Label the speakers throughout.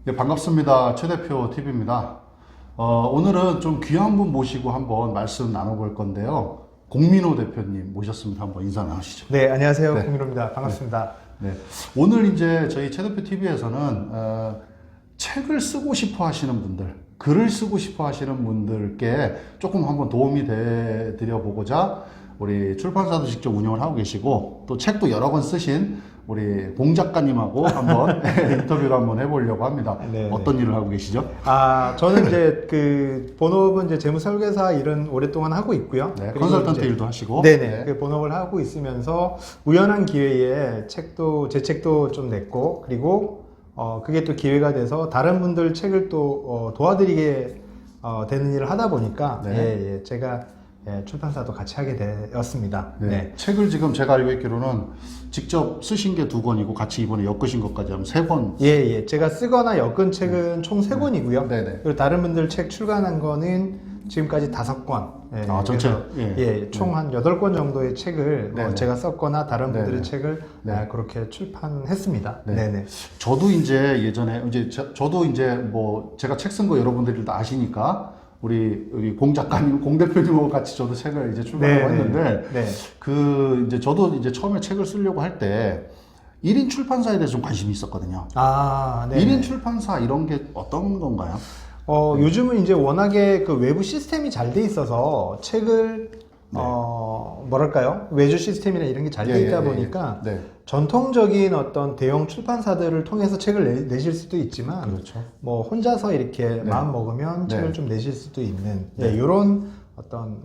Speaker 1: 네, 반갑습니다. 최 대표 TV입니다. 오늘은 좀 귀한 분 모시고 한번 말씀 나눠볼 건데요. 공민호 대표님 모셨습니다. 한번 인사 나누시죠.
Speaker 2: 네, 안녕하세요.
Speaker 1: 네.
Speaker 2: 공민호입니다. 반갑습니다.
Speaker 1: 네. 오늘 이제 저희 최 대표 TV에서는 책을 쓰고 싶어 하시는 분들, 글을 쓰고 싶어 하시는 분들께 조금 한번 도움이 드려 보고자 우리 출판사도 직접 운영을 하고 계시고 또 책도 여러 권 쓰신 우리 봉 작가님하고 한번 인터뷰를 한번 해보려고 합니다.
Speaker 2: 네,
Speaker 1: 어떤 일을 하고 계시죠?
Speaker 2: 저는 이제 본업은 이제 재무설계사 일은 오랫동안 하고 있고요.
Speaker 1: 네,
Speaker 2: 그리고
Speaker 1: 컨설턴트
Speaker 2: 이제
Speaker 1: 일도 하시고.
Speaker 2: 네네. 그 본업을 하고 있으면서 우연한 기회에 제 책도 좀 냈고, 그리고 그게 또 기회가 돼서 다른 분들 책을 또 도와드리게 되는 일을 하다 보니까
Speaker 1: 네.
Speaker 2: 제가 출판사도 같이 하게 되었습니다.
Speaker 1: 네.
Speaker 2: 네.
Speaker 1: 책을 지금 제가 알고 있기로는 직접 쓰신 게 2권이고 같이 이번에 엮으신 것까지 하면 3권.
Speaker 2: 예. 제가 쓰거나 엮은 책은 총 3권이고요.
Speaker 1: 네네.
Speaker 2: 그리고 다른 분들 책 출간한 거는 지금까지 5권. 예,
Speaker 1: 전체.
Speaker 2: 그래서 총 한 8권 정도의 책을
Speaker 1: 네네.
Speaker 2: 제가 썼거나 다른 분들의
Speaker 1: 네네.
Speaker 2: 책을
Speaker 1: 네.
Speaker 2: 그렇게 출판했습니다.
Speaker 1: 네.
Speaker 2: 네네.
Speaker 1: 저도 이제 예전에 저도 이제 뭐 제가 책 쓴 거 여러분들이 다 아시니까 우리 여기 공 작가님, 공 대표님하고 같이 저도 책을 이제 출판하고 했는데
Speaker 2: 네.
Speaker 1: 이제 저도 이제 처음에 책을 쓰려고 할 때 1인 출판사에 대해서 좀 관심이 있었거든요.
Speaker 2: 네.
Speaker 1: 1인 출판사 이런 게 어떤 건가요?
Speaker 2: 요즘은 이제 워낙에 그 외부 시스템이 잘 돼 있어서 책을 뭐랄까요? 외주 시스템이나 이런 게 잘 돼 있다 보니까
Speaker 1: 네.
Speaker 2: 전통적인 어떤 대형 출판사들을 통해서 책을 내실 수도 있지만
Speaker 1: 그렇죠.
Speaker 2: 뭐 혼자서 이렇게 마음 먹으면
Speaker 1: 네.
Speaker 2: 책을 좀 내실 수도 있는
Speaker 1: 네.
Speaker 2: 이런 어떤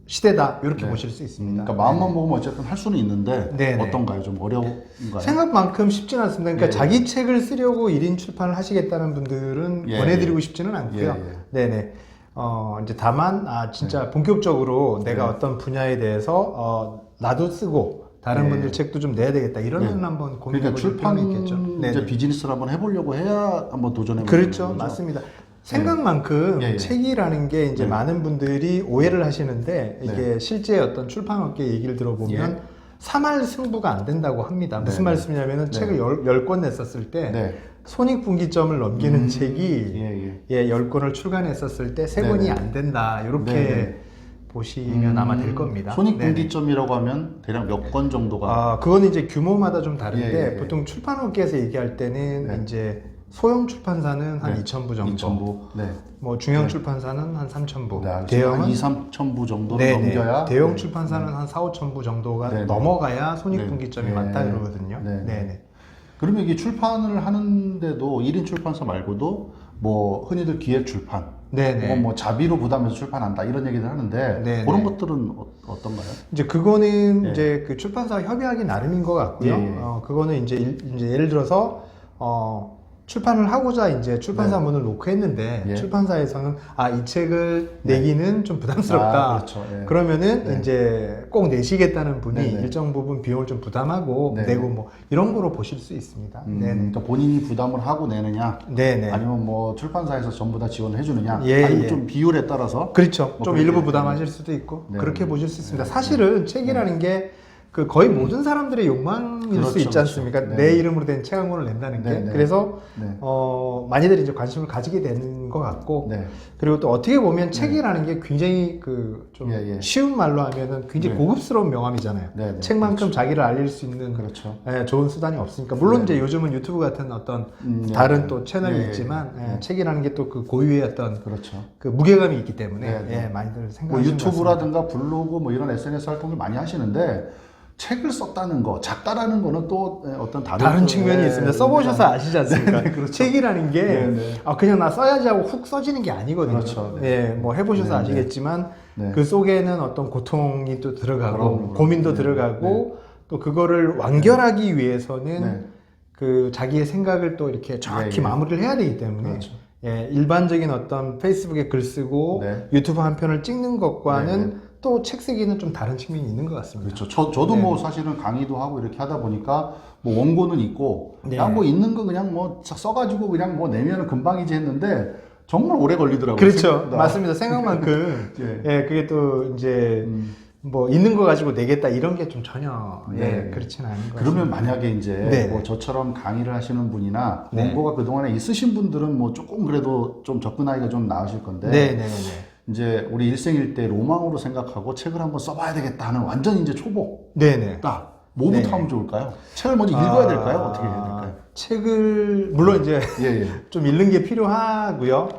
Speaker 2: 시대다 이렇게 보실 수 있습니다.
Speaker 1: 그러니까 마음만 먹으면 어쨌든 할 수는 있는데
Speaker 2: 네네.
Speaker 1: 어떤가요? 좀 어려운가요?
Speaker 2: 생각만큼 쉽지는 않습니다. 그러니까
Speaker 1: 예.
Speaker 2: 자기 책을 쓰려고 1인 출판을 하시겠다는 분들은
Speaker 1: 예.
Speaker 2: 권해드리고 싶지는 않고요. 네네. 이제 다만 진짜 본격적으로 내가 어떤 분야에 대해서 나도 쓰고 다른 분들 책도 좀 내야 되겠다 이러면 한번 고민해
Speaker 1: 그러니까
Speaker 2: 보실
Speaker 1: 출판
Speaker 2: 필요는 있겠죠.
Speaker 1: 이제 비즈니스를 한번 해보려고 해야 한번 도전해 보는
Speaker 2: 그렇죠.
Speaker 1: 거죠.
Speaker 2: 맞습니다. 생각만큼
Speaker 1: 예.
Speaker 2: 책이라는 게 이제
Speaker 1: 네.
Speaker 2: 많은 분들이 오해를 하시는데 이게 실제 어떤 출판업계 얘기를 들어보면 3할 승부가 안 된다고 합니다. 무슨
Speaker 1: 네.
Speaker 2: 말씀이냐면은 책을 10권 냈었을 때
Speaker 1: 네.
Speaker 2: 손익분기점을 넘기는 책이 10권을 출간했었을 때 3권이
Speaker 1: 네네.
Speaker 2: 안 된다. 이렇게
Speaker 1: 네네.
Speaker 2: 보시면 아마 될 겁니다.
Speaker 1: 손익분기점이라고 하면 대략 몇 권 정도가
Speaker 2: 그거는 이제 규모마다 좀 다른데
Speaker 1: 예.
Speaker 2: 보통 출판업계에서 얘기할 때는 이제 소형 출판사는 한 2,000부 정도,
Speaker 1: 2,000부. 네.
Speaker 2: 뭐 중형 출판사는 한 3,000부,
Speaker 1: 네,
Speaker 2: 대형은
Speaker 1: 2-3,000부 정도를 넘겨야
Speaker 2: 대형 출판사는 한 4-5,000부 정도가
Speaker 1: 네네.
Speaker 2: 넘어가야 손익분기점이
Speaker 1: 네.
Speaker 2: 맞다 그러거든요.
Speaker 1: 네네.
Speaker 2: 네네.
Speaker 1: 그러면 이게 출판을 하는데도 1인 출판사 말고도 뭐 흔히들 기획 출판,
Speaker 2: 네네.
Speaker 1: 뭐 자비로 부담해서 출판한다 이런 얘기를 하는데
Speaker 2: 네네.
Speaker 1: 그런 것들은 어떤가요?
Speaker 2: 이제 그거는
Speaker 1: 예.
Speaker 2: 이제 그 출판사 협의하기 나름인 것 같고요.
Speaker 1: 예.
Speaker 2: 그거는 이제 예를 들어서 출판을 하고자 이제 출판사 문을 놓고 했는데
Speaker 1: 예.
Speaker 2: 출판사에서는 이 책을 내기는 좀 부담스럽다.
Speaker 1: 그렇죠. 예.
Speaker 2: 그러면은 이제 꼭 내시겠다는 분이
Speaker 1: 네네.
Speaker 2: 일정 부분 비용을 좀 부담하고
Speaker 1: 네네.
Speaker 2: 내고 뭐 이런 거로 보실 수 있습니다. 네네.
Speaker 1: 그러니까 본인이 부담을 하고 내느냐,
Speaker 2: 네네.
Speaker 1: 아니면 뭐 출판사에서 전부 다 지원을 해주느냐,
Speaker 2: 예,
Speaker 1: 아니면
Speaker 2: 예.
Speaker 1: 좀 비율에 따라서
Speaker 2: 그렇죠.
Speaker 1: 뭐
Speaker 2: 좀
Speaker 1: 그렇게
Speaker 2: 일부 부담하실 수도 있고
Speaker 1: 네.
Speaker 2: 그렇게 보실 수 있습니다. 사실은 책이라는 게 그 거의 모든 사람들의 욕망일
Speaker 1: 그렇죠,
Speaker 2: 수 있지 않습니까?
Speaker 1: 그렇죠.
Speaker 2: 내
Speaker 1: 네.
Speaker 2: 이름으로 된 책 한 권을 낸다는 게.
Speaker 1: 네.
Speaker 2: 그래서
Speaker 1: 네.
Speaker 2: 많이들 이제 관심을 가지게 되는 것 같고
Speaker 1: 네.
Speaker 2: 그리고 또 어떻게 보면 책이라는 게 굉장히 그 좀
Speaker 1: 예.
Speaker 2: 쉬운 말로 하면은 굉장히
Speaker 1: 네.
Speaker 2: 고급스러운 명함이잖아요.
Speaker 1: 네, 네.
Speaker 2: 책만큼 자기를 알릴 수 있는
Speaker 1: 그렇죠.
Speaker 2: 좋은 수단이 없으니까 물론
Speaker 1: 네.
Speaker 2: 이제 요즘은 유튜브 같은 어떤
Speaker 1: 네.
Speaker 2: 다른 또 채널이
Speaker 1: 네.
Speaker 2: 있지만
Speaker 1: 네.
Speaker 2: 책이라는 게 또 그 고유의 어떤
Speaker 1: 그렇죠.
Speaker 2: 그 무게감이 있기 때문에
Speaker 1: 네, 네.
Speaker 2: 많이들
Speaker 1: 뭐
Speaker 2: 생각하시는 것 같습니다.
Speaker 1: 유튜브라든가 블로그 뭐 이런 SNS 활동을 많이 하시는데 책을 썼다는 거, 작가라는 거는 또 어떤 다른
Speaker 2: 측면이 있습니다. 써보셔서 아시지 않습니까?
Speaker 1: 그렇죠.
Speaker 2: 책이라는 게
Speaker 1: 네.
Speaker 2: 그냥 나 써야지 하고 훅 써지는 게 아니거든요.
Speaker 1: 그렇죠. 네.
Speaker 2: 뭐 해보셔서
Speaker 1: 네,
Speaker 2: 아시겠지만
Speaker 1: 네.
Speaker 2: 그 속에는 어떤 고통이 또 들어가고
Speaker 1: 그럼.
Speaker 2: 고민도
Speaker 1: 네.
Speaker 2: 들어가고 또 그거를 완결하기 위해서는
Speaker 1: 네.
Speaker 2: 그 자기의 생각을 또 이렇게 정확히
Speaker 1: 예.
Speaker 2: 마무리를 해야 되기 때문에
Speaker 1: 그렇죠.
Speaker 2: 일반적인 어떤 페이스북에 글 쓰고
Speaker 1: 네.
Speaker 2: 유튜브 한 편을 찍는 것과는
Speaker 1: 네.
Speaker 2: 또 책 쓰기는 좀 다른 측면이 있는 것 같습니다.
Speaker 1: 그렇죠. 저도
Speaker 2: 네.
Speaker 1: 뭐 사실은 강의도 하고 이렇게 하다 보니까 뭐 원고는 있고
Speaker 2: 네.
Speaker 1: 그냥 뭐 있는 거 그냥 뭐 써가지고 그냥 뭐 내면은 금방이지 했는데 정말 오래 걸리더라고요.
Speaker 2: 그렇죠.
Speaker 1: 생각보다.
Speaker 2: 맞습니다. 생각만큼
Speaker 1: 예.
Speaker 2: 그게 또 이제 뭐 있는 거 가지고 내겠다 이런 게 좀 전혀
Speaker 1: 네.
Speaker 2: 그렇지는 않은 것
Speaker 1: 그러면
Speaker 2: 같습니다.
Speaker 1: 만약에 이제
Speaker 2: 네.
Speaker 1: 뭐 저처럼 강의를 하시는 분이나
Speaker 2: 네.
Speaker 1: 원고가 그동안에 있으신 분들은 뭐 조금 그래도 좀 접근하기가 좀 나으실 건데
Speaker 2: 네네네.
Speaker 1: 이제 우리 일생일대 로망으로 생각하고 책을 한번 써봐야 되겠다 하는 완전 이제 초보
Speaker 2: 네네.
Speaker 1: 딱 뭐부터
Speaker 2: 네.
Speaker 1: 하면 좋을까요? 책을 먼저 읽어야 될까요? 어떻게 해야 될까요?
Speaker 2: 책을 물론 이제
Speaker 1: 예.
Speaker 2: 좀 읽는 게 필요하고요.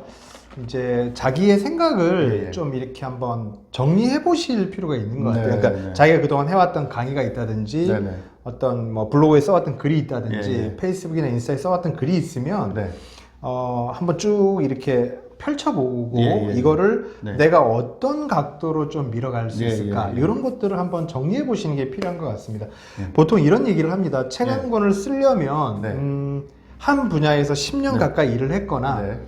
Speaker 2: 이제 자기의 생각을
Speaker 1: 예.
Speaker 2: 좀 이렇게 한번 정리해 보실 필요가 있는 것 같아요.
Speaker 1: 네,
Speaker 2: 그러니까
Speaker 1: 네.
Speaker 2: 자기가 그동안 해왔던 강의가 있다든지
Speaker 1: 네네.
Speaker 2: 어떤 뭐 블로그에 써왔던 글이 있다든지
Speaker 1: 예.
Speaker 2: 페이스북이나 인스타에 써왔던 글이 있으면
Speaker 1: 네.
Speaker 2: 한번 쭉 이렇게 펼쳐보고
Speaker 1: 예.
Speaker 2: 이거를
Speaker 1: 네.
Speaker 2: 내가 어떤 각도로 좀 밀어갈 수
Speaker 1: 예,
Speaker 2: 있을까
Speaker 1: 예.
Speaker 2: 이런 것들을 한번 정리해 보시는 게 필요한 것 같습니다.
Speaker 1: 예.
Speaker 2: 보통 이런 얘기를 합니다. 책 한
Speaker 1: 예.
Speaker 2: 권을 쓰려면
Speaker 1: 네.
Speaker 2: 한 분야에서 10년
Speaker 1: 네.
Speaker 2: 가까이 일을 했거나
Speaker 1: 네.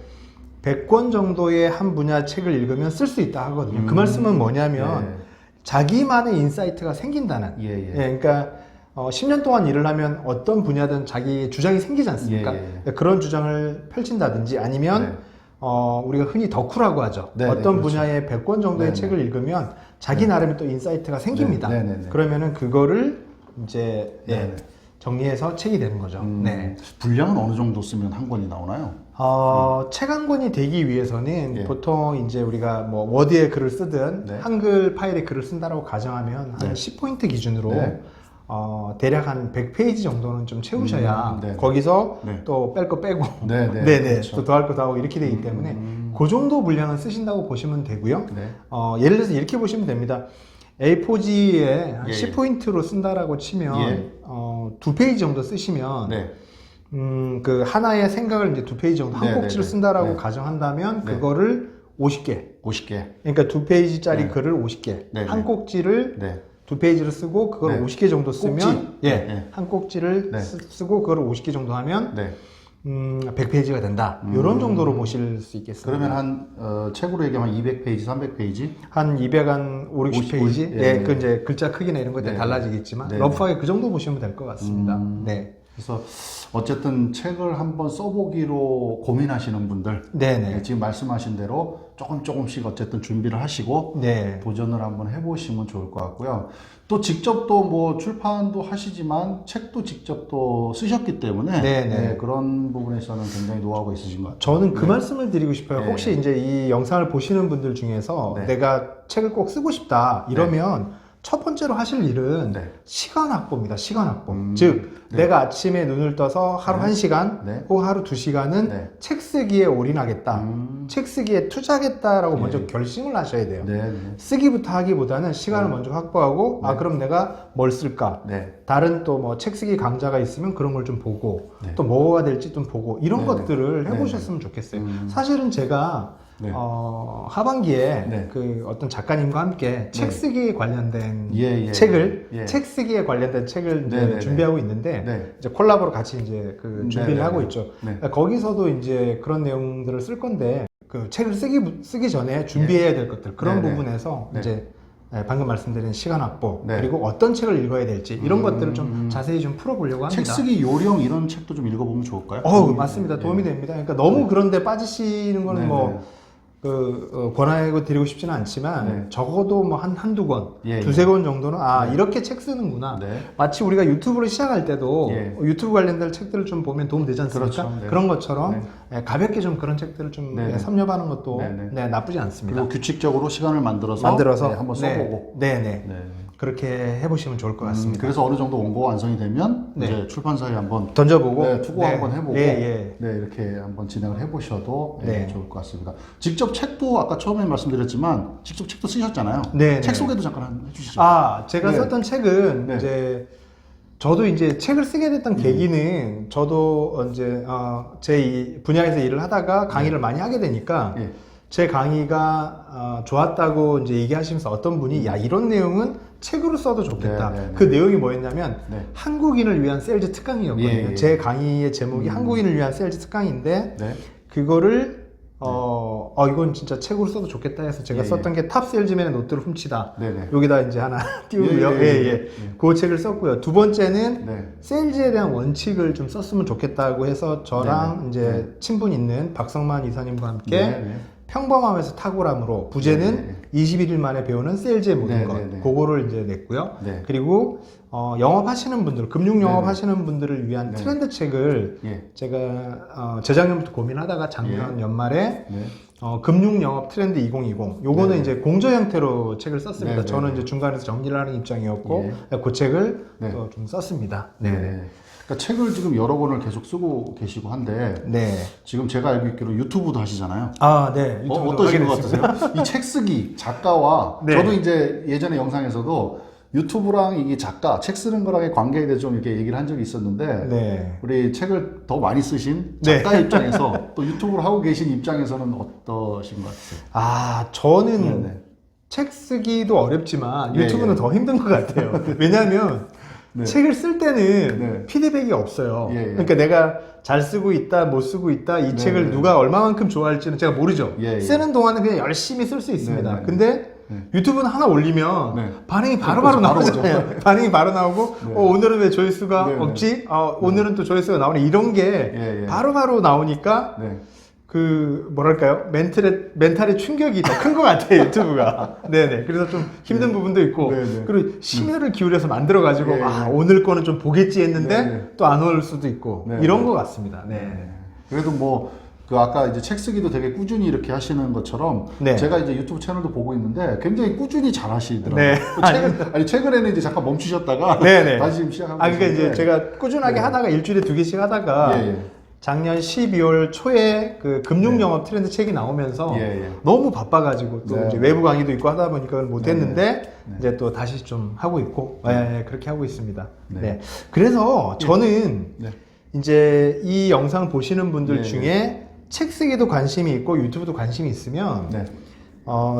Speaker 2: 100권 정도의 한 분야 책을 읽으면 쓸 수 있다 하거든요. 그 말씀은 뭐냐면 자기만의 인사이트가 생긴다는.
Speaker 1: 예.
Speaker 2: 그러니까 10년 동안 일을 하면 어떤 분야든 자기 주장이 생기지 않습니까?
Speaker 1: 예.
Speaker 2: 그런 주장을 펼친다든지 아니면
Speaker 1: 네.
Speaker 2: 우리가 흔히 덕후라고 하죠.
Speaker 1: 네,
Speaker 2: 어떤
Speaker 1: 네, 그렇죠.
Speaker 2: 분야의 100권 정도의
Speaker 1: 네,
Speaker 2: 책을 읽으면 자기
Speaker 1: 네.
Speaker 2: 나름의 또 인사이트가 생깁니다.
Speaker 1: 네.
Speaker 2: 그러면은 그거를 이제
Speaker 1: 네.
Speaker 2: 정리해서 책이 되는 거죠. 네.
Speaker 1: 분량은 어느 정도 쓰면 한 권이 나오나요?
Speaker 2: 책 한 권이 되기 위해서는
Speaker 1: 예.
Speaker 2: 보통 이제 우리가 뭐 워드에 글을 쓰든
Speaker 1: 네.
Speaker 2: 한글 파일에 글을 쓴다라고 가정하면 한
Speaker 1: 네.
Speaker 2: 10포인트 기준으로
Speaker 1: 네.
Speaker 2: 대략 한 100페이지 정도는 좀 채우셔야
Speaker 1: 네.
Speaker 2: 거기서
Speaker 1: 네.
Speaker 2: 또 뺄 거 빼고
Speaker 1: 네네. 그렇죠.
Speaker 2: 또 더할 거 더하고 이렇게 되기 때문에 그 정도 분량은 쓰신다고 보시면 되고요.
Speaker 1: 네.
Speaker 2: 예를 들어서 이렇게 보시면 됩니다. A4지에 한
Speaker 1: 예.
Speaker 2: 10포인트로 쓴다라고 치면
Speaker 1: 예.
Speaker 2: 2페이지 정도 쓰시면
Speaker 1: 네.
Speaker 2: 그 하나의 생각을 이제 2페이지 정도 한
Speaker 1: 네,
Speaker 2: 꼭지를
Speaker 1: 네, 네.
Speaker 2: 쓴다라고
Speaker 1: 네.
Speaker 2: 가정한다면
Speaker 1: 네.
Speaker 2: 그거를 50개.
Speaker 1: 50개.
Speaker 2: 그러니까 2페이지짜리
Speaker 1: 네.
Speaker 2: 글을 50개.
Speaker 1: 네,
Speaker 2: 한
Speaker 1: 네.
Speaker 2: 꼭지를
Speaker 1: 네.
Speaker 2: 2페이지를 쓰고 그걸
Speaker 1: 네.
Speaker 2: 50개 정도 쓰면
Speaker 1: 꼭지? 네.
Speaker 2: 한 꼭지를
Speaker 1: 네.
Speaker 2: 쓰고 그걸 50개 정도 하면
Speaker 1: 네.
Speaker 2: 100페이지가 된다. 이런 정도로 보실 수 있겠습니다.
Speaker 1: 그러면 한 책으로 얘기하면 200페이지, 300페이지?
Speaker 2: 한 200한 5, 60페이지?
Speaker 1: 50,
Speaker 2: 예,
Speaker 1: 예.
Speaker 2: 그 이제 글자 크기나 이런 것들
Speaker 1: 네.
Speaker 2: 달라지겠지만
Speaker 1: 네.
Speaker 2: 러프하게 그 정도 보시면 될 것 같습니다. 네.
Speaker 1: 그래서 어쨌든 책을 한번 써보기로 고민하시는 분들
Speaker 2: 네네.
Speaker 1: 지금 말씀하신 대로 조금씩 어쨌든 준비를 하시고
Speaker 2: 네.
Speaker 1: 도전을 한번 해보시면 좋을 것 같고요. 또 직접 또 뭐 출판도 하시지만 책도 직접 또 쓰셨기 때문에
Speaker 2: 네네.
Speaker 1: 그런 부분에서는 굉장히 노하우가 있으신 것 같아요.
Speaker 2: 저는 그 말씀을 드리고 싶어요.
Speaker 1: 네.
Speaker 2: 혹시 이제 이 영상을 보시는 분들 중에서
Speaker 1: 네.
Speaker 2: 내가 책을 꼭 쓰고 싶다 이러면 첫 번째로 하실 일은
Speaker 1: 네.
Speaker 2: 시간 확보입니다. 시간 확보. 즉
Speaker 1: 네.
Speaker 2: 내가 아침에 눈을 떠서 하루
Speaker 1: 네.
Speaker 2: 1시간
Speaker 1: 네.
Speaker 2: 혹은 하루 2시간은
Speaker 1: 네.
Speaker 2: 책 쓰기에 올인하겠다. 책 쓰기에 투자하겠다라고
Speaker 1: 네.
Speaker 2: 먼저 결심을 하셔야 돼요.
Speaker 1: 네.
Speaker 2: 쓰기부터 하기보다는 시간을 먼저 확보하고
Speaker 1: 네.
Speaker 2: 그럼 내가 뭘 쓸까?
Speaker 1: 네.
Speaker 2: 다른 또 뭐 책 쓰기 강좌가 있으면 그런 걸 좀 보고
Speaker 1: 네.
Speaker 2: 또 뭐가 될지 좀 보고 이런
Speaker 1: 네.
Speaker 2: 것들을
Speaker 1: 네.
Speaker 2: 해보셨으면 좋겠어요. 사실은 제가
Speaker 1: 네.
Speaker 2: 하반기에
Speaker 1: 네.
Speaker 2: 그 어떤 작가님과 함께 책
Speaker 1: 네.
Speaker 2: 쓰기에 관련된
Speaker 1: 예.
Speaker 2: 책을
Speaker 1: 예.
Speaker 2: 책 쓰기에 관련된 책을 이제
Speaker 1: 네, 네, 네.
Speaker 2: 준비하고 있는데
Speaker 1: 네.
Speaker 2: 이제 콜라보로 같이 이제 그
Speaker 1: 네,
Speaker 2: 준비를
Speaker 1: 네,
Speaker 2: 하고
Speaker 1: 네.
Speaker 2: 있죠.
Speaker 1: 네.
Speaker 2: 거기서도 이제 그런 내용들을 쓸 건데 그 책을 쓰기 전에 준비해야 될 것들 그런
Speaker 1: 네, 네.
Speaker 2: 부분에서
Speaker 1: 네.
Speaker 2: 이제 방금 말씀드린 시간 확보
Speaker 1: 네.
Speaker 2: 그리고 어떤 책을 읽어야 될지 이런 것들을 좀 자세히 좀 풀어보려고 합니다.
Speaker 1: 책 쓰기 요령 이런 책도 좀 읽어보면 좋을까요?
Speaker 2: 맞습니다. 도움이 됩니다. 그러니까 너무 그런데 빠지시는 거는
Speaker 1: 네,
Speaker 2: 뭐 권하고 드리고 싶지는 않지만
Speaker 1: 네.
Speaker 2: 적어도 뭐 한두 권,
Speaker 1: 예,
Speaker 2: 두세
Speaker 1: 예.
Speaker 2: 권 정도는 이렇게 책 쓰는구나.
Speaker 1: 네.
Speaker 2: 마치 우리가 유튜브를 시작할 때도
Speaker 1: 예.
Speaker 2: 유튜브 관련된 책들을 좀 보면 도움 되지 않습니까?
Speaker 1: 그렇죠. 네.
Speaker 2: 그런 것처럼 가볍게 좀 그런 책들을 좀
Speaker 1: 네, 네.
Speaker 2: 섭렵하는 것도
Speaker 1: 네.
Speaker 2: 나쁘지 않습니다.
Speaker 1: 그리고 규칙적으로 시간을 만들어서 한번 써보고.
Speaker 2: 네네.
Speaker 1: 네.
Speaker 2: 그렇게 해보시면 좋을 것 같습니다.
Speaker 1: 그래서 어느 정도 원고가 완성이 되면
Speaker 2: 네.
Speaker 1: 이제 출판사에 한번
Speaker 2: 던져보고
Speaker 1: 투고 한번 해보고
Speaker 2: 예.
Speaker 1: 이렇게 한번 진행을 해보셔도
Speaker 2: 네.
Speaker 1: 좋을 것 같습니다. 직접 책도 아까 처음에 말씀드렸지만 직접 책도 쓰셨잖아요.
Speaker 2: 네,
Speaker 1: 책
Speaker 2: 네.
Speaker 1: 소개도 잠깐 해주시죠.
Speaker 2: 제가
Speaker 1: 네.
Speaker 2: 썼던 책은
Speaker 1: 네.
Speaker 2: 이제 저도 이제 책을 쓰게 됐던 계기는 저도 이제 제 이 분야에서 일을 하다가 강의를 많이 하게 되니까
Speaker 1: 예.
Speaker 2: 제 강의가 좋았다고 이제 얘기하시면서 어떤 분이 야 이런 내용은 책으로 써도 좋겠다.
Speaker 1: 네, 네, 네.
Speaker 2: 그 내용이 뭐였냐면
Speaker 1: 네.
Speaker 2: 한국인을 위한 세일즈 특강이었거든요.
Speaker 1: 예.
Speaker 2: 제 강의의 제목이 한국인을 위한 세일즈 특강인데
Speaker 1: 네.
Speaker 2: 그거를 이건 진짜 책으로 써도 좋겠다 해서 제가
Speaker 1: 예,
Speaker 2: 썼던 게 탑 세일즈맨의 노트를 훔치다.
Speaker 1: 네네.
Speaker 2: 여기다 이제 하나 띄우고요. 그 책을 썼고요. 두 번째는
Speaker 1: 네.
Speaker 2: 세일즈에 대한 원칙을 좀 썼으면 좋겠다고 해서 저랑
Speaker 1: 네네.
Speaker 2: 이제 친분 있는 박성만 이사님과 함께
Speaker 1: 네.
Speaker 2: 평범함에서 탁월함으로 부제는
Speaker 1: 네.
Speaker 2: 21일 만에 배우는 세일즈의 모든
Speaker 1: 네,
Speaker 2: 것
Speaker 1: 네, 네.
Speaker 2: 그거를 이제 냈고요.
Speaker 1: 네.
Speaker 2: 그리고 영업하시는 분들, 금융
Speaker 1: 네,
Speaker 2: 영업하시는 분들을 위한
Speaker 1: 네.
Speaker 2: 트렌드 책을
Speaker 1: 예.
Speaker 2: 제가 재작년부터 고민하다가 작년
Speaker 1: 예.
Speaker 2: 연말에
Speaker 1: 네.
Speaker 2: 금융 영업 트렌드 2020 요거는
Speaker 1: 네.
Speaker 2: 이제 공저 형태로 책을 썼습니다.
Speaker 1: 네,
Speaker 2: 저는
Speaker 1: 네.
Speaker 2: 이제 중간에서 정리를 하는 입장이었고 그 책을
Speaker 1: 네.
Speaker 2: 또 좀 썼습니다.
Speaker 1: 네.
Speaker 2: 네.
Speaker 1: 그러니까 책을 지금 여러 권을 계속 쓰고 계시고 한데
Speaker 2: 네.
Speaker 1: 지금 제가 알고 있기로 유튜브도 하시잖아요.
Speaker 2: 아, 네. 유튜브도
Speaker 1: 어떠신
Speaker 2: 하게
Speaker 1: 것
Speaker 2: 됐습니다.
Speaker 1: 같으세요? 이 책 쓰기 작가와
Speaker 2: 네.
Speaker 1: 저도 이제 예전에 영상에서도 유튜브랑 이게 작가 책 쓰는 거랑의 관계에 대해서 좀 이렇게 얘기를 한 적이 있었는데
Speaker 2: 네.
Speaker 1: 우리 책을 더 많이 쓰신
Speaker 2: 네.
Speaker 1: 작가 입장에서 또 유튜브를 하고 계신 입장에서는 어떠신 것 같으세요?
Speaker 2: 아, 저는
Speaker 1: 네, 네.
Speaker 2: 책 쓰기도 어렵지만
Speaker 1: 예,
Speaker 2: 유튜브는
Speaker 1: 예.
Speaker 2: 더 힘든 것 같아요. 왜냐하면
Speaker 1: 네.
Speaker 2: 책을 쓸 때는
Speaker 1: 네.
Speaker 2: 피드백이 없어요.
Speaker 1: 예, 예.
Speaker 2: 그러니까 내가 잘 쓰고 있다, 못 쓰고 있다, 이
Speaker 1: 네,
Speaker 2: 책을
Speaker 1: 네.
Speaker 2: 누가 얼마만큼 좋아할지는 제가 모르죠.
Speaker 1: 예, 예.
Speaker 2: 쓰는 동안은 그냥 열심히 쓸 수 있습니다.
Speaker 1: 네, 네.
Speaker 2: 근데
Speaker 1: 네.
Speaker 2: 유튜브는 하나 올리면
Speaker 1: 네.
Speaker 2: 반응이 바로바로
Speaker 1: 바로
Speaker 2: 나오잖아요. 반응이 바로 나오고
Speaker 1: 네.
Speaker 2: 오늘은 왜 조회수가
Speaker 1: 네, 네.
Speaker 2: 없지? 오늘은 또 조회수가 나오네. 이런 게
Speaker 1: 예, 예.
Speaker 2: 바로바로 나오니까
Speaker 1: 네.
Speaker 2: 그 뭐랄까요 멘탈의 충격이 더 큰 것 같아요 유튜브가. 네네. 그래서 좀 힘든 부분도 있고
Speaker 1: 네네.
Speaker 2: 그리고 심혈을 기울여서 만들어 가지고
Speaker 1: 예, 예.
Speaker 2: 오늘 거는 좀 보겠지 했는데
Speaker 1: 네네.
Speaker 2: 또 안 올 수도 있고
Speaker 1: 네,
Speaker 2: 이런
Speaker 1: 네.
Speaker 2: 것 같습니다. 네.
Speaker 1: 그래도 뭐 그 아까 이제 책 쓰기도 되게 꾸준히 이렇게 하시는 것처럼
Speaker 2: 네.
Speaker 1: 제가 이제 유튜브 채널도 보고 있는데 굉장히 꾸준히 잘 하시더라고요.
Speaker 2: 네.
Speaker 1: 최근에는 이제 잠깐 멈추셨다가
Speaker 2: 네네.
Speaker 1: 다시 지금 시작하고
Speaker 2: 그러니까 이제
Speaker 1: 계신데.
Speaker 2: 제가 꾸준하게
Speaker 1: 네.
Speaker 2: 하다가 일주일에 2개씩 하다가
Speaker 1: 예, 예.
Speaker 2: 작년 12월 초에 그 금융 영업 트렌드 책이 나오면서
Speaker 1: 예, 예.
Speaker 2: 너무 바빠가지고 또
Speaker 1: 네.
Speaker 2: 이제 외부 강의도 있고 하다 보니까 그걸 못했는데
Speaker 1: 네.
Speaker 2: 이제 또 다시 좀 하고 있고 그렇게 하고 있습니다.
Speaker 1: 네.
Speaker 2: 네. 그래서 저는
Speaker 1: 네.
Speaker 2: 이제 이 영상 보시는 분들
Speaker 1: 네,
Speaker 2: 중에 책 쓰기도 관심이 있고 유튜브도 관심이 있으면
Speaker 1: 네.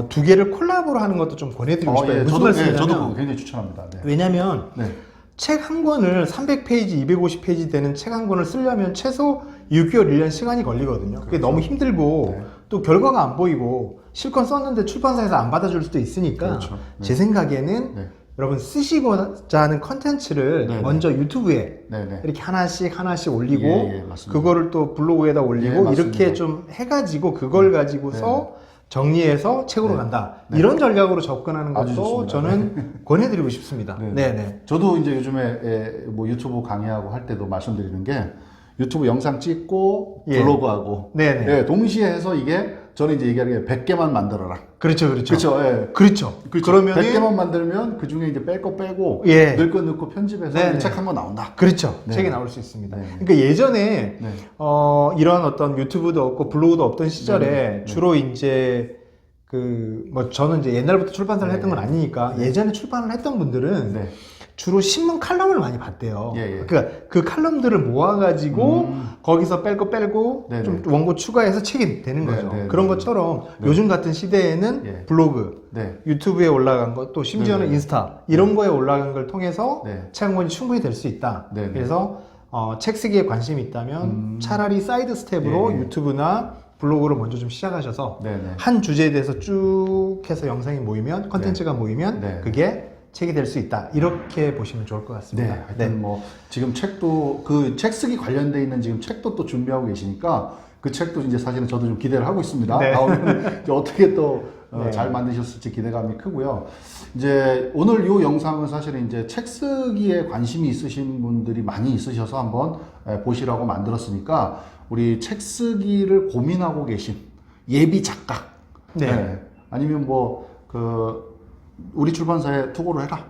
Speaker 2: 두 개를 콜라보로 하는 것도 좀 권해드리고 싶어요.
Speaker 1: 예,
Speaker 2: 무슨
Speaker 1: 저도
Speaker 2: 말씀이냐면
Speaker 1: 저도 굉장히 추천합니다. 네.
Speaker 2: 왜냐면
Speaker 1: 네.
Speaker 2: 책 한 권을 300페이지, 250페이지 되는 책 한 권을 쓰려면 최소 6개월, 1년 시간이 걸리거든요. 그게
Speaker 1: 그렇죠.
Speaker 2: 너무 힘들고
Speaker 1: 네.
Speaker 2: 또 결과가 안 보이고 실컷 썼는데 출판사에서 안 받아줄 수도 있으니까
Speaker 1: 그렇죠. 네.
Speaker 2: 제 생각에는
Speaker 1: 네.
Speaker 2: 여러분 쓰시고자 하는 컨텐츠를
Speaker 1: 네, 네.
Speaker 2: 먼저 유튜브에
Speaker 1: 네, 네.
Speaker 2: 이렇게 하나씩 올리고
Speaker 1: 예, 예, 맞습니다.
Speaker 2: 그거를 또 블로그에다 올리고
Speaker 1: 예, 맞습니다.
Speaker 2: 이렇게 좀 해가지고 그걸 가지고서 정리해서 책으로
Speaker 1: 네.
Speaker 2: 간다.
Speaker 1: 네.
Speaker 2: 이런 전략으로 접근하는
Speaker 1: 아주
Speaker 2: 것도
Speaker 1: 좋습니다.
Speaker 2: 저는 권해드리고 싶습니다.
Speaker 1: 네,
Speaker 2: 네네.
Speaker 1: 저도 이제 요즘에 뭐 유튜브 강의하고 할 때도 말씀드리는 게 유튜브 영상 찍고
Speaker 2: 예.
Speaker 1: 블로그하고
Speaker 2: 네네.
Speaker 1: 예, 동시에 해서 이게 저는 이제 얘기하는 게 100개만 만들어라.
Speaker 2: 그렇죠.
Speaker 1: 그렇죠. 예.
Speaker 2: 그렇죠.
Speaker 1: 그렇죠.
Speaker 2: 그러면은
Speaker 1: 100개만 만들면 그 중에 이제 뺄 거 빼고
Speaker 2: 예.
Speaker 1: 넣을 거 넣고 편집해서
Speaker 2: 네네.
Speaker 1: 책 한 권 나온다.
Speaker 2: 그렇죠.
Speaker 1: 네.
Speaker 2: 책이 나올 수 있습니다.
Speaker 1: 네.
Speaker 2: 그러니까 예전에
Speaker 1: 네.
Speaker 2: 이런 어떤 유튜브도 없고 블로그도 없던 시절에
Speaker 1: 네.
Speaker 2: 주로 이제 뭐 저는 이제 옛날부터 출판사를
Speaker 1: 네.
Speaker 2: 했던 건 아니니까 예전에 출판을 했던 분들은
Speaker 1: 네.
Speaker 2: 주로 신문 칼럼을 많이 봤대요.
Speaker 1: 예, 예.
Speaker 2: 그러니까 그 칼럼들을 모아가지고 거기서 뺄 거 빼고
Speaker 1: 네네.
Speaker 2: 좀 원고 추가해서 책이 되는
Speaker 1: 네,
Speaker 2: 거죠.
Speaker 1: 네,
Speaker 2: 그런
Speaker 1: 네.
Speaker 2: 것처럼
Speaker 1: 네.
Speaker 2: 요즘 같은 시대에는
Speaker 1: 예.
Speaker 2: 블로그,
Speaker 1: 네.
Speaker 2: 유튜브에 올라간 것, 또 심지어는
Speaker 1: 네네.
Speaker 2: 인스타 이런 거에 올라간 걸 통해서
Speaker 1: 네.
Speaker 2: 책 한 권이 충분히 될 수 있다.
Speaker 1: 네네.
Speaker 2: 그래서 책 쓰기에 관심이 있다면 차라리 사이드 스텝으로
Speaker 1: 예.
Speaker 2: 유튜브나 블로그를 먼저 좀 시작하셔서
Speaker 1: 네, 네.
Speaker 2: 한 주제에 대해서 쭉 해서 영상이 모이면 컨텐츠가 모이면
Speaker 1: 네.
Speaker 2: 그게 책이 될 수 있다. 이렇게 보시면 좋을 것
Speaker 1: 네,
Speaker 2: 같습니다.
Speaker 1: 하여튼 뭐 지금 책도 그 책 쓰기 관련돼 있는 지금 책도 또 준비하고 계시니까 그 책도 이제 사실은 저도 좀 기대를 하고 있습니다.
Speaker 2: 네.
Speaker 1: 나오면 이제 어떻게 또
Speaker 2: 네.
Speaker 1: 잘 만드셨을지 기대감이 크고요. 이제 오늘 이 영상은 사실은 이제 책 쓰기에 관심이 있으신 분들이 많이 있으셔서 한번 보시라고 만들었으니까 우리 책 쓰기를 고민하고 계신 예비 작가,
Speaker 2: 네.
Speaker 1: 아니면 뭐 그 우리 출판사에 투고를 해라.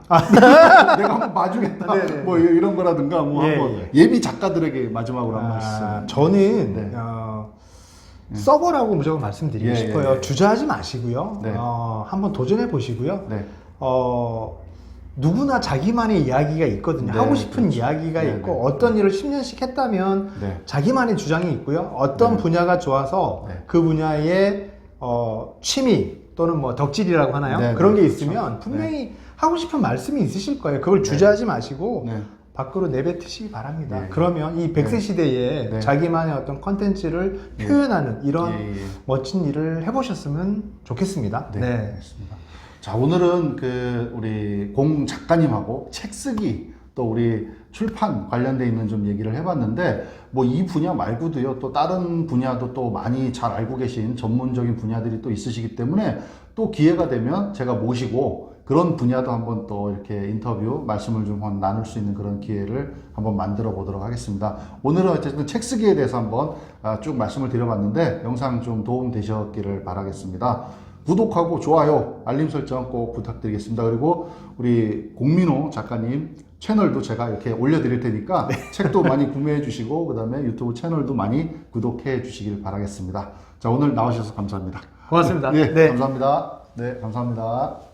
Speaker 1: 내가 한번 봐주겠다.
Speaker 2: 네네.
Speaker 1: 뭐 이런 거라든가 뭐
Speaker 2: 예,
Speaker 1: 한번
Speaker 2: 예.
Speaker 1: 예비 작가들에게 마지막으로 한 말씀.
Speaker 2: 저는
Speaker 1: 네.
Speaker 2: 써보라고 무조건 말씀드리고
Speaker 1: 예,
Speaker 2: 싶어요.
Speaker 1: 예, 예.
Speaker 2: 주저하지 마시고요.
Speaker 1: 네.
Speaker 2: 한번 도전해 보시고요.
Speaker 1: 네.
Speaker 2: 누구나 자기만의 이야기가 있거든요.
Speaker 1: 네,
Speaker 2: 하고 싶은
Speaker 1: 그렇죠.
Speaker 2: 이야기가
Speaker 1: 네,
Speaker 2: 있고
Speaker 1: 네.
Speaker 2: 어떤 일을 10년씩 했다면
Speaker 1: 네.
Speaker 2: 자기만의 주장이 있고요. 어떤
Speaker 1: 네.
Speaker 2: 분야가 좋아서
Speaker 1: 네.
Speaker 2: 그 분야의 취미 또는 뭐 덕질이라고 하나요?
Speaker 1: 네,
Speaker 2: 그런
Speaker 1: 네,
Speaker 2: 게
Speaker 1: 그렇죠.
Speaker 2: 있으면 분명히 하고 싶은 말씀이 있으실 거예요. 그걸 주저하지 마시고
Speaker 1: 네.
Speaker 2: 밖으로 내뱉으시기 바랍니다.
Speaker 1: 네.
Speaker 2: 그러면 이 100세
Speaker 1: 네.
Speaker 2: 시대에
Speaker 1: 네.
Speaker 2: 자기만의 어떤 컨텐츠를 표현하는 이런
Speaker 1: 예, 예.
Speaker 2: 멋진 일을 해보셨으면 좋겠습니다.
Speaker 1: 네. 알겠습니다. 자, 오늘은 그 우리 공 작가님하고 책 쓰기 또 우리 출판 관련돼 있는 좀 얘기를 해봤는데 뭐 이 분야 말고도요 또 다른 분야도 또 많이 잘 알고 계신 전문적인 분야들이 또 있으시기 때문에 또 기회가 되면 제가 모시고 그런 분야도 한번 또 이렇게 인터뷰 말씀을 좀 나눌 수 있는 그런 기회를 한번 만들어 보도록 하겠습니다. 오늘은 어쨌든 책 쓰기에 대해서 한번 쭉 말씀을 드려봤는데 영상 좀 도움 되셨기를 바라겠습니다. 구독하고 좋아요, 알림 설정 꼭 부탁드리겠습니다. 그리고 우리 공민호 작가님 채널도 제가 이렇게 올려드릴 테니까 책도 많이 구매해 주시고 그 다음에 유튜브 채널도 많이 구독해 주시길 바라겠습니다. 자, 오늘 나오셔서 감사합니다.
Speaker 2: 고맙습니다.
Speaker 1: 네,
Speaker 2: 네.
Speaker 1: 감사합니다. 네, 감사합니다.